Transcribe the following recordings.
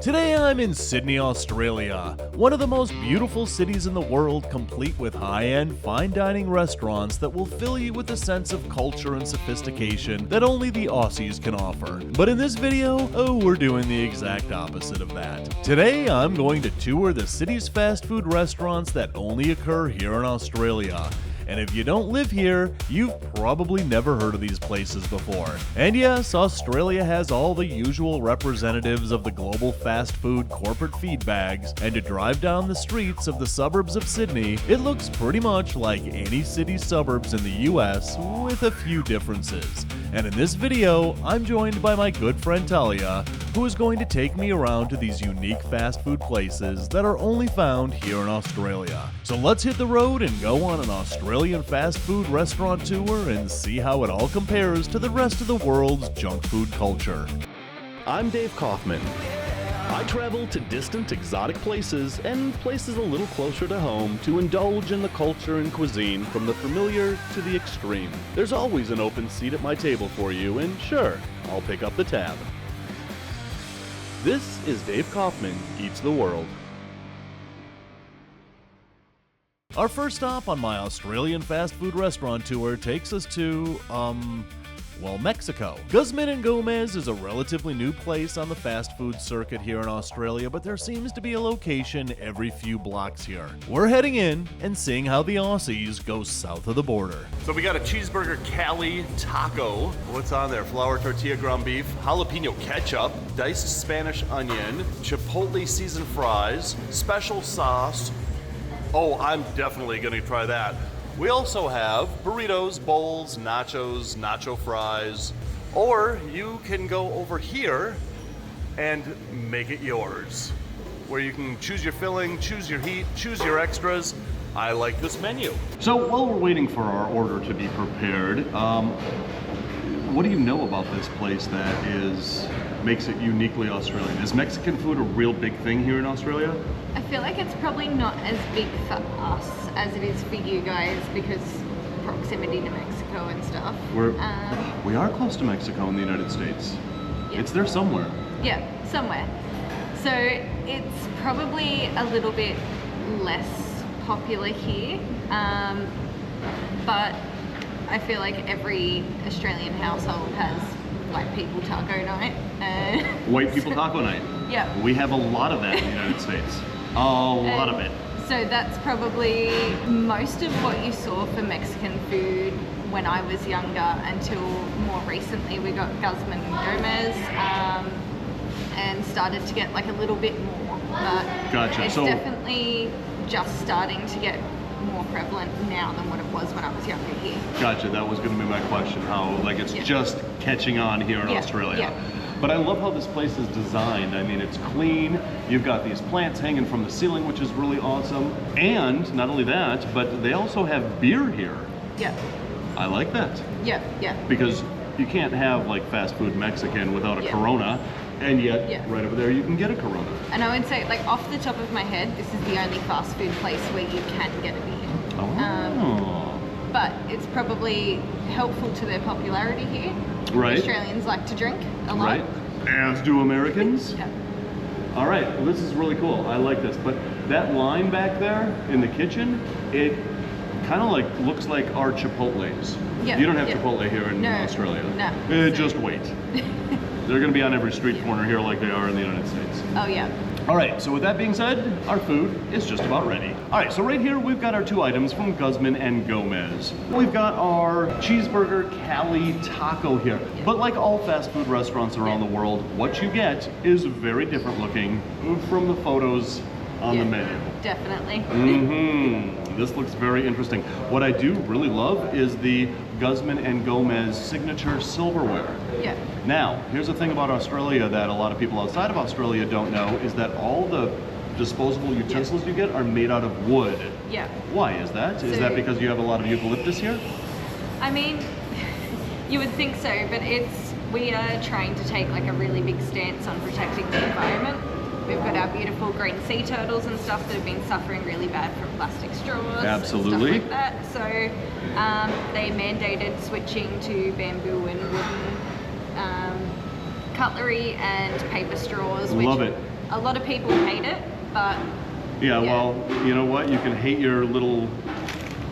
Today I'm in Sydney, Australia, one of the most beautiful cities in the world, complete with high-end fine dining restaurants that will fill you with a sense of culture and sophistication that only the Aussies can offer. But in this video, we're doing the exact opposite of that. Today I'm going to tour the city's fast food restaurants that only occur here in Australia. And if you don't live here, you've probably never heard of these places before. And yes, Australia has all the usual representatives of the global fast food corporate feed bags, and to drive down the streets of the suburbs of Sydney, it looks pretty much like any city's suburbs in the US, with a few differences. And in this video, I'm joined by my good friend Talia, who is going to take me around to these unique fast food places that are only found here in Australia. So let's hit the road and go on an Australian fast food restaurant tour and see how it all compares to the rest of the world's junk food culture. I'm Dāv Kaufman. I travel to distant, exotic places and places a little closer to home to indulge in the culture and cuisine from the familiar to the extreme. There's always an open seat at my table for you, and sure, I'll pick up the tab. This is Dāv Kaufman Eats the World. Our first stop on my Australian fast food restaurant tour takes us to, Mexico. Guzman y Gomez is a relatively new place on the fast food circuit here in Australia, but there seems to be a location every few blocks here. We're heading in and seeing how the Aussies go south of the border. So we got a cheeseburger Cali taco. What's on there? Flour tortilla ground beef, jalapeno ketchup, diced Spanish onion, chipotle seasoned fries, special sauce. Oh, I'm definitely gonna try that. We also have burritos, bowls, nachos, nacho fries, or you can go over here and make it yours, where you can choose your filling, choose your heat, choose your extras. I like this menu. So while we're waiting for our order to be prepared, what do you know about this place that makes it uniquely Australian? Is Mexican food a real big thing here in Australia? I feel like it's probably not as big for us as it is for you guys because proximity to Mexico and stuff. We are close to Mexico in the United States. Yeah. It's there somewhere. Yeah, somewhere. So it's probably a little bit less popular here, but I feel like every Australian household has white people taco night. White people taco night? Yeah. We have a lot of that in the United States. A lot of it. So that's probably most of what you saw for Mexican food when I was younger until more recently we got Guzman y Gomez and started to get like a little bit more. But gotcha. It's definitely just starting to get more prevalent now than what it was when I was younger here. Gotcha, that was going to be my question, how it's just catching on here in Australia. Yeah. But I love how this place is designed. I mean, it's clean, you've got these plants hanging from the ceiling, which is really awesome. And not only that, but they also have beer here. Yeah. I like that. Yeah. Because you can't have like fast food Mexican without a Corona. And yet, right over there, you can get a Corona. And I would say, like, off the top of my head, this is the only fast food place where you can get a beer. Oh. But it's probably helpful to their popularity here. Right. Australians like to drink a lot. Right. As do Americans. Yeah. All right, well, this is really cool. I like this. But that line back there in the kitchen, it kind of like looks like our Chipotles. Yeah. You don't have Chipotle here in Australia. No. Just wait. They're going to be on every street corner here like they are in the United States. Oh, yeah. All right, so with that being said, our food is just about ready. All right, so right here we've got our two items from Guzman y Gomez. We've got our cheeseburger Cali taco here. Yeah. But like all fast food restaurants around the world, what you get is very different looking from the photos on the menu. Definitely. This looks very interesting. What I do really love is the Guzman y Gomez signature silverware. Yeah. Now, here's the thing about Australia that a lot of people outside of Australia don't know is that all the disposable utensils you get are made out of wood. Yeah. Why is that? Is that because you have a lot of eucalyptus here? I mean, you would think so, but we are trying to take like a really big stance on protecting the environment. We've got our beautiful green sea turtles and stuff that have been suffering really bad from plastic straws. Absolutely. And stuff like that. So they mandated switching to bamboo and wooden cutlery and paper straws. Love it. A lot of people hate it, but Yeah, well, you know what? You can hate your little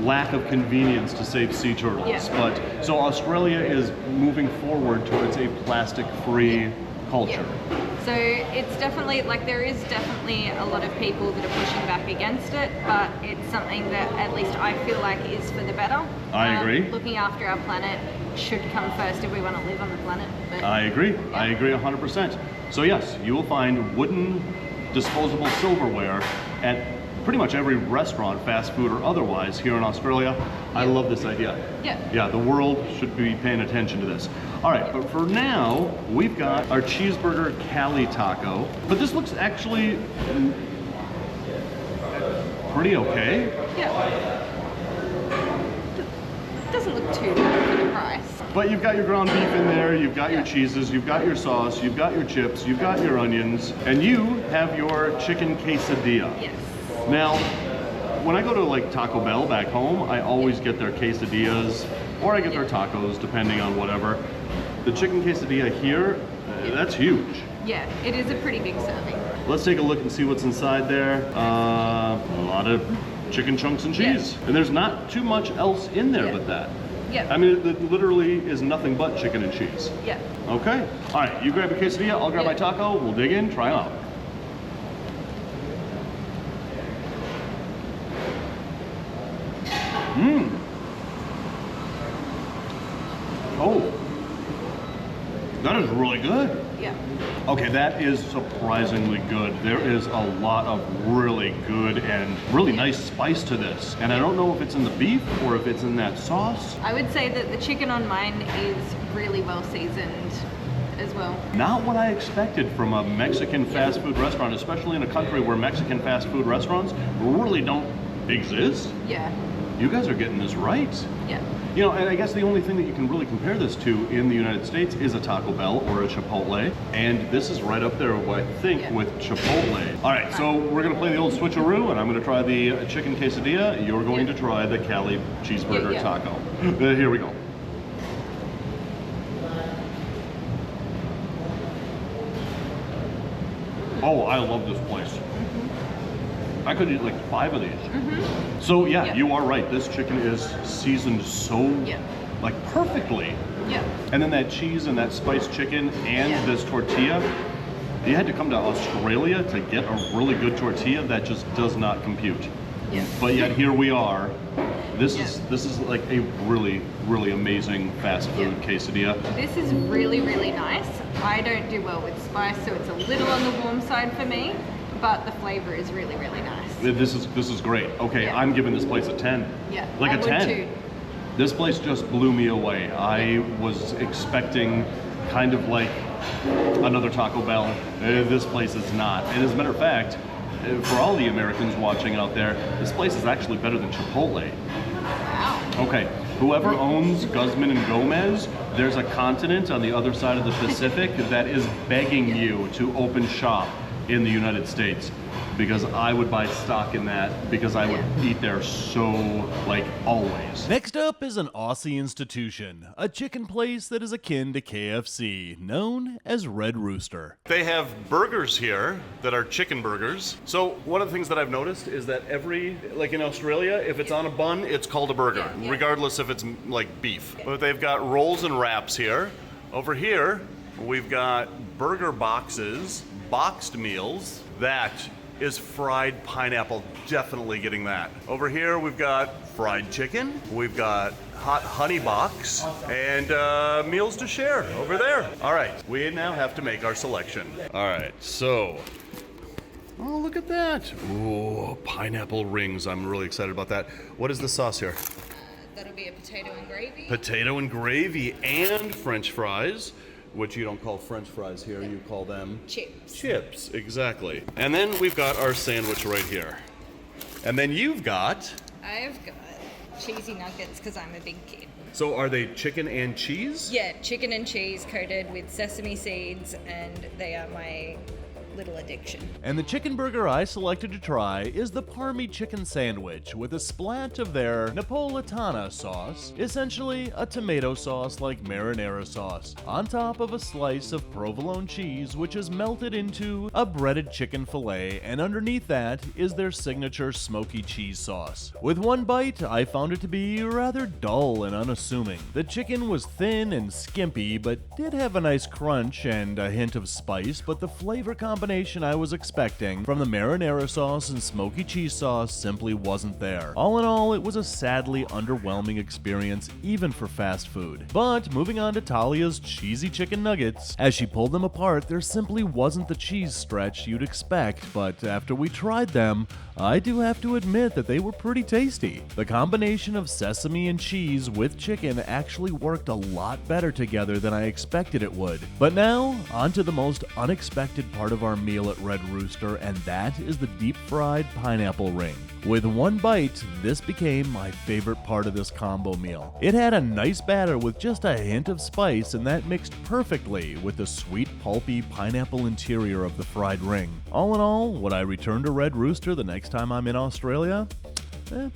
lack of convenience to save sea turtles. Yeah. But so Australia is moving forward towards a plastic-free culture. So it's definitely, like, there is definitely a lot of people that are pushing back against it, but it's something that at least I feel like is for the better. I agree. Looking after our planet should come first if we want to live on the planet. But, I agree. yeah. I agree 100%. So yes, you will find wooden disposable silverware at pretty much every restaurant, fast food or otherwise, here in Australia. I love this idea. Yeah. Yeah, the world should be paying attention to this. All right, but for now, we've got our cheeseburger Cali taco. But this looks actually pretty okay. Yeah. Doesn't look too bad for the price. But you've got your ground beef in there, you've got your cheeses, you've got your sauce, you've got your chips, you've got your onions, and you have your chicken quesadilla. Yes. Now, when I go to like Taco Bell back home, I always get their quesadillas, or I get their tacos, depending on whatever. The chicken quesadilla here, that's huge. Yeah, it is a pretty big serving. Let's take a look and see what's inside there. A lot of chicken chunks and cheese. Yeah. And there's not too much else in there but that. Yeah. I mean, it literally is nothing but chicken and cheese. Yeah. Okay. All right, you grab your quesadilla, I'll grab my taco, we'll dig in, try them out. Mmm. Oh. That is really good. Yeah. Okay, that is surprisingly good. There is a lot of really good and really nice spice to this. And I don't know if it's in the beef or if it's in that sauce. I would say that the chicken on mine is really well seasoned as well. Not what I expected from a Mexican fast food restaurant, especially in a country where Mexican fast food restaurants really don't exist. Yeah. You guys are getting this right. Yeah. You know, and I guess the only thing that you can really compare this to in the United States is a Taco Bell or a Chipotle. And this is right up there, I think, with Chipotle. All right, so we're going to play the old switcheroo, and I'm going to try the chicken quesadilla. You're going to try the Cali cheeseburger taco. Here we go. Oh, I love this place. I could eat like 5 of these. So yeah, you are right. This chicken is seasoned so like perfectly. Yeah. And then that cheese and that spiced chicken and this tortilla. You had to come to Australia to get a really good tortilla. That just does not compute. Yeah. But yet here we are. This is like a really, really amazing fast food quesadilla. This is really, really nice. I don't do well with spice, so it's a little on the warm side for me. But the flavor is really, really nice. This is great. Okay, I'm giving this place a 10. Yeah, like I a 10. would too. This place just blew me away. I was expecting kind of like another Taco Bell. This place is not. And as a matter of fact, for all the Americans watching out there, this place is actually better than Chipotle. Wow. Okay, whoever owns Guzman and Gomez, there's a continent on the other side of the Pacific that is begging you to open shop in the United States, because I would buy stock in that, because I would eat there so, like, always. Next up is an Aussie institution, a chicken place that is akin to KFC, known as Red Rooster. They have burgers here that are chicken burgers. So one of the things that I've noticed is that like in Australia, if it's on a bun, it's called a burger, regardless if it's like beef. But they've got rolls and wraps here. Over here, we've got burger boxes, boxed meals. That is fried pineapple, definitely getting that. Over here we've got fried chicken, we've got hot honey box, and meals to share over there. All right, we now have to make our selection. All right, so, oh, look at that. Ooh, pineapple rings, I'm really excited about that. What is the sauce here? That'll be a potato and gravy. Potato and gravy and French fries. Which you don't call French fries here, you call them chips. Chips, exactly. And then we've got our sandwich right here. And then you've got... I've got cheesy nuggets because I'm a big kid. So are they chicken and cheese? Yeah, chicken and cheese coated with sesame seeds, and they are my little addiction. And the chicken burger I selected to try is the Parmy chicken sandwich with a splat of their Napolitana sauce, essentially a tomato sauce like marinara sauce, on top of a slice of provolone cheese which is melted into a breaded chicken fillet, and underneath that is their signature smoky cheese sauce. With one bite, I found it to be rather dull and unassuming. The chicken was thin and skimpy, but did have a nice crunch and a hint of spice, but the flavor combination I was expecting from the marinara sauce and smoky cheese sauce simply wasn't there. All in all, it was a sadly underwhelming experience, even for fast food. But moving on to Talia's cheesy chicken nuggets, as she pulled them apart, there simply wasn't the cheese stretch you'd expect, but after we tried them, I do have to admit that they were pretty tasty. The combination of sesame and cheese with chicken actually worked a lot better together than I expected it would. But now, on to the most unexpected part of our meal at Red Rooster, and that is the deep-fried pineapple ring. With one bite, this became my favorite part of this combo meal. It had a nice batter with just a hint of spice, and that mixed perfectly with the sweet, pulpy pineapple interior of the fried ring. All in all, would I return to Red Rooster the next time I'm in Australia?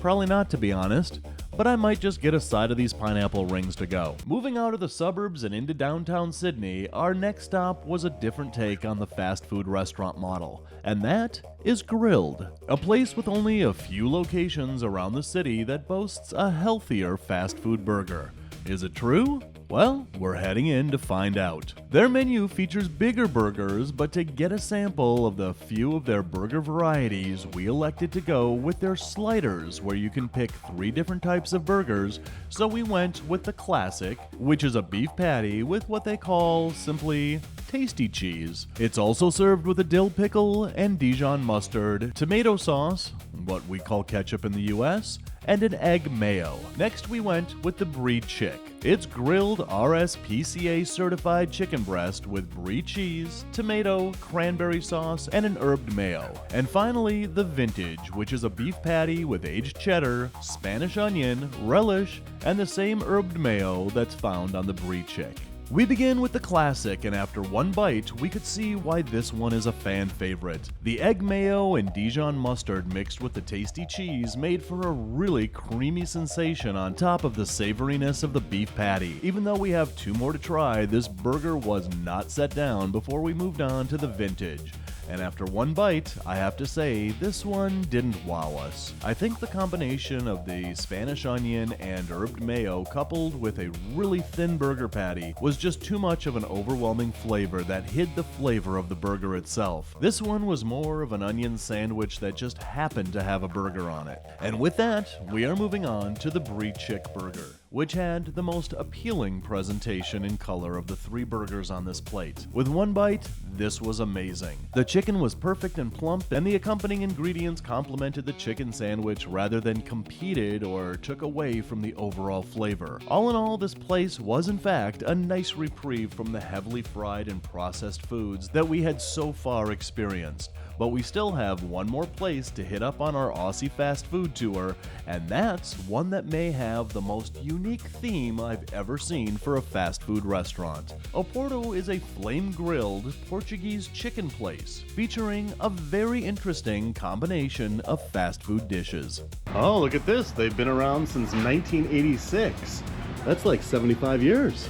Probably not, to be honest. But I might just get a side of these pineapple rings to go. Moving out of the suburbs and into downtown Sydney, our next stop was a different take on the fast food restaurant model, and that is Grilled, a place with only a few locations around the city that boasts a healthier fast food burger. Is it true? Well, we're heading in to find out. Their menu features bigger burgers, but to get a sample of the few of their burger varieties, we elected to go with their sliders, where you can pick 3 different types of burgers, so we went with the classic, which is a beef patty with what they call simply tasty cheese. It's also served with a dill pickle and Dijon mustard, tomato sauce, what we call ketchup in the US, and an egg mayo. Next we went with the Brie Chick. It's grilled RSPCA certified chicken breast with brie cheese, tomato, cranberry sauce, and an herbed mayo. And finally, the Vintage, which is a beef patty with aged cheddar, Spanish onion, relish, and the same herbed mayo that's found on the Brie Chick. We begin with the classic, and after one bite, we could see why this one is a fan favorite. The egg mayo and Dijon mustard mixed with the tasty cheese made for a really creamy sensation on top of the savoriness of the beef patty. Even though we have 2 more to try, this burger was not set down before we moved on to the Vintage. And after one bite, I have to say, this one didn't wow us. I think the combination of the Spanish onion and herbed mayo coupled with a really thin burger patty was just too much of an overwhelming flavor that hid the flavor of the burger itself. This one was more of an onion sandwich that just happened to have a burger on it. And with that, we are moving on to the Brie Chick burger, which had the most appealing presentation and color of the 3 burgers on this plate. With one bite, this was amazing. The chicken was perfect and plump, and the accompanying ingredients complemented the chicken sandwich rather than competed or took away from the overall flavor. All in all, this place was in fact a nice reprieve from the heavily fried and processed foods that we had so far experienced. But we still have one more place to hit up on our Aussie fast food tour, and that's one that may have the most unique theme I've ever seen for a fast food restaurant. Oporto is a flame-grilled Portuguese chicken place, featuring a very interesting combination of fast food dishes. Oh, look at this. They've been around since 1986. That's like 75 years.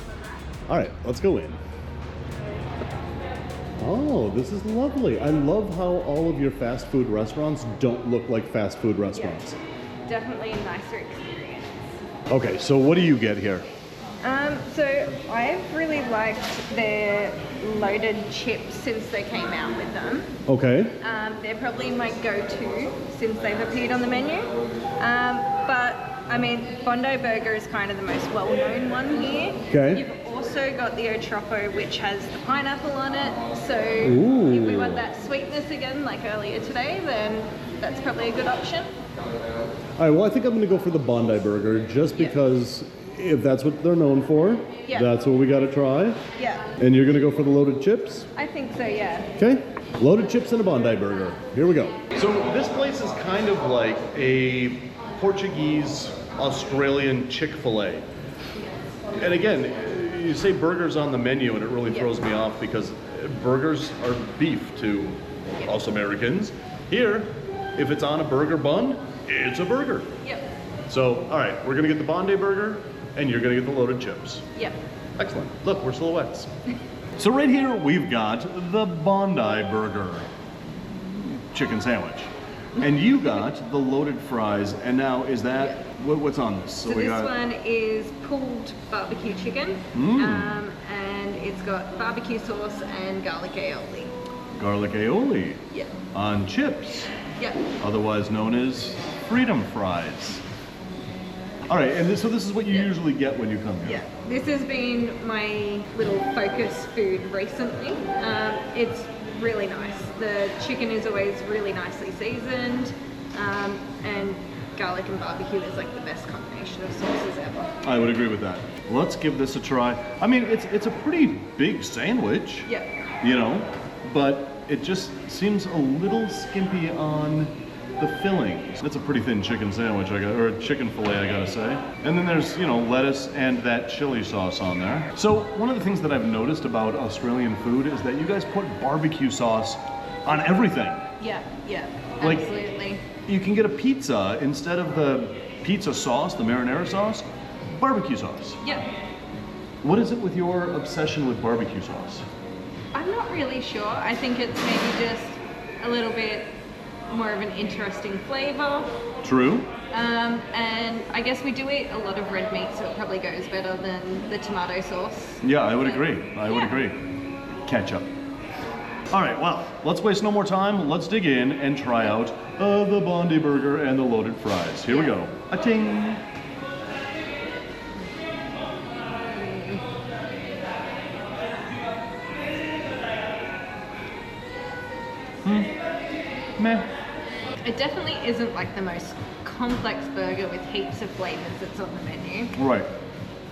All right, let's go in. Oh, this is lovely. I love how all of your fast food restaurants don't look like fast food restaurants. Yeah, definitely a nicer experience. Okay, so what do you get here? So I've really liked their loaded chips since they came out with them. Okay. They're probably my go-to since they've appeared on the menu. But I mean, Bondi Burger is kind of the most well-known one here. Okay. You've also got the Otropo, which has the pineapple on it. So Ooh. if we want that sweetness again, like earlier today, then that's probably a good option. All right, well, I think I'm going to go for the Bondi Burger just because if that's what they're known for, that's what we got to try. Yeah. And you're going to go for the loaded chips? I think so, yeah. Okay. Loaded chips and a Bondi Burger. Here we go. So this place is kind of like a Portuguese Australian Chick-fil-A. And again, you say burgers on the menu, and it really throws me off because burgers are beef to us Americans. Here, if it's on a burger bun, it's a burger. Yep. So, all right, we're gonna get the Bondi burger, and you're gonna get the loaded chips. Yep. Excellent. Look, we're silhouettes. So right here, we've got the Bondi burger chicken sandwich. And you got the loaded fries, and now is that, what's on this? So this one is pulled barbecue chicken, and it's got barbecue sauce and garlic aioli. Garlic aioli. Yep. On chips. Yep. Otherwise known as freedom fries. All right, and so this is what you usually get when you come here. Yeah, this has been my little focus food recently. It's really nice. The chicken is always really nicely seasoned, and garlic and barbecue is like the best combination of sauces ever. I would agree with that. Let's give this a try. I mean, it's a pretty big sandwich. Yep. You know, but it just seems a little skimpy on the fillings. That's a pretty thin chicken sandwich, or chicken fillet, I gotta say. And then there's, you know, lettuce and that chili sauce on there. So one of the things that I've noticed about Australian food is that you guys put barbecue sauce on everything. Yeah, Like, absolutely. You can get a pizza, instead of the pizza sauce, the marinara sauce, barbecue sauce. Yep. What is it with your obsession with barbecue sauce? I'm not really sure. I think it's maybe just a little bit more of an interesting flavor. True. And I guess we do eat a lot of red meat, so it probably goes better than the tomato sauce. Yeah, I would agree. I would agree. Ketchup. All right, well, let's waste no more time. Let's dig in and try out the Bondi burger and the loaded fries. Here we go. A-ting. Meh. It definitely isn't like the most complex burger with heaps of flavors that's on the menu, Right.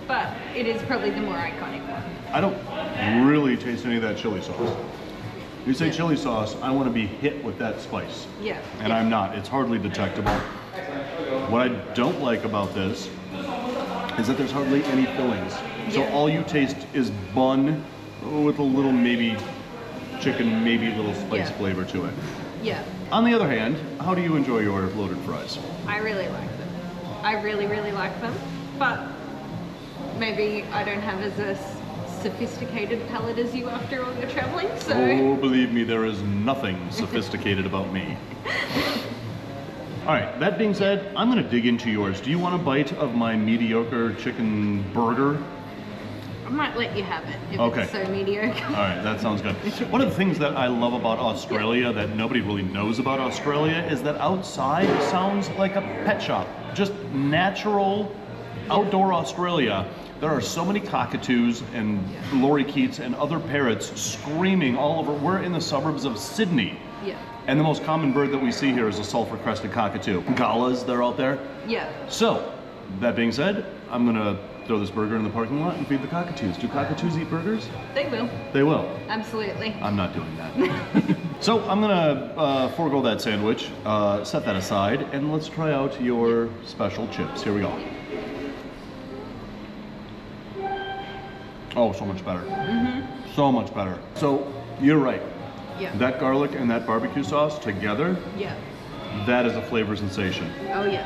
but it is probably the more iconic one. I don't really taste any of that chili sauce. You say chili sauce, I want to be hit with that spice. Yeah. And I'm not. It's hardly detectable. What I don't like about this is that there's hardly any fillings. So all you taste is bun with a little maybe chicken, maybe a little spice flavor to it. Yeah. On the other hand, how do you enjoy your loaded fries? I really like them. I really, really like them, but maybe I don't have as a sophisticated palate as you after all your traveling, so... Oh, believe me, there is nothing sophisticated about me. All right, that being said, I'm gonna dig into yours. Do you want a bite of my mediocre chicken burger? I might let you have it if it's so mediocre. All right, that sounds good. One of the things that I love about Australia that nobody really knows about Australia is that outside sounds like a pet shop. Just natural outdoor Australia. There are so many cockatoos and lorikeets and other parrots screaming all over. We're in the suburbs of Sydney. Yeah. And the most common bird that we see here is a sulfur-crested cockatoo. Gallas, they're out there. Yeah. So, that being said, I'm gonna throw this burger in the parking lot and feed the cockatoos. Do cockatoos eat burgers? They will. They will. Absolutely. I'm not doing that. So I'm gonna forego that sandwich, set that aside, and let's try out your special chips. Here we go. Oh, so much better. So much better. So you're right. Yeah. That garlic and that barbecue sauce together, Yeah. that is a flavor sensation. Oh yeah.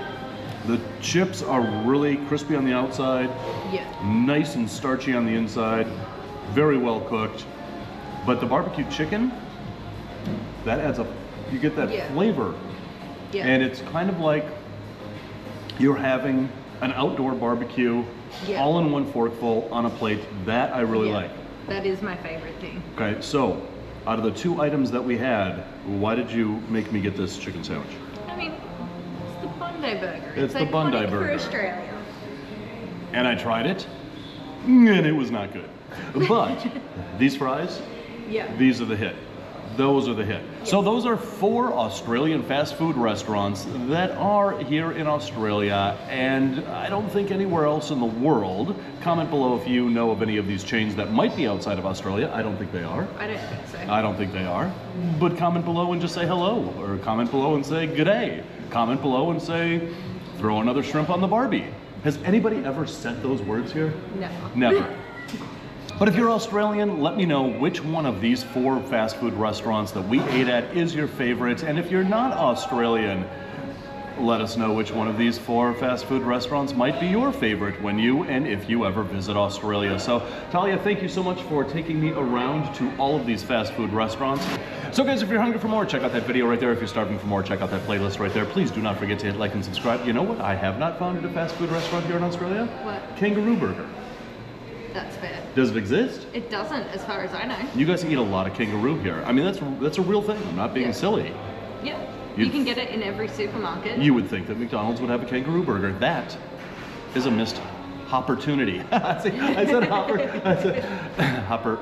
The chips are really crispy on the outside, Yeah. nice and starchy on the inside, very well cooked. But the barbecue chicken, that adds a, you get that flavor. Yeah. And it's kind of like you're having an outdoor barbecue all in one forkful on a plate. That I really like. That is my favorite thing. Okay, so out of the two items that we had, why did you make me get this chicken sandwich? I mean, it's the Bondi burger. It's the Bondi iconic burger. for Australia. And I tried it, and it was not good. But these fries, these are the hit. Those are the hit. So those are 4 Australian fast food restaurants that are here in Australia, and I don't think anywhere else in the world. Comment below if you know of any of these chains that might be outside of Australia. I don't think they are. I don't think so. I don't think they are. But comment below and just say hello, or comment below and say g'day. Comment below and say, throw another shrimp on the Barbie. Has anybody ever said those words here? No. Never. But if you're Australian, let me know which one of these 4 fast food restaurants that we ate at is your favorite. And if you're not Australian, let us know which one of these 4 fast food restaurants might be your favorite when you and if you ever visit Australia. So Talia, thank you so much for taking me around to all of these fast food restaurants. So guys, if you're hungry for more, check out that video right there. If you're starving for more, check out that playlist right there. Please do not forget to hit like and subscribe. You know what I have not found at a fast food restaurant here in Australia? What? Kangaroo burger. That's fair. Does it exist? It doesn't, as far as I know. You guys eat a lot of kangaroo here. I mean, that's a real thing. I'm not being silly. Yep. You can get it in every supermarket. You would think that McDonald's would have a kangaroo burger. That is a missed opportunity. I said hopper. I said hopper.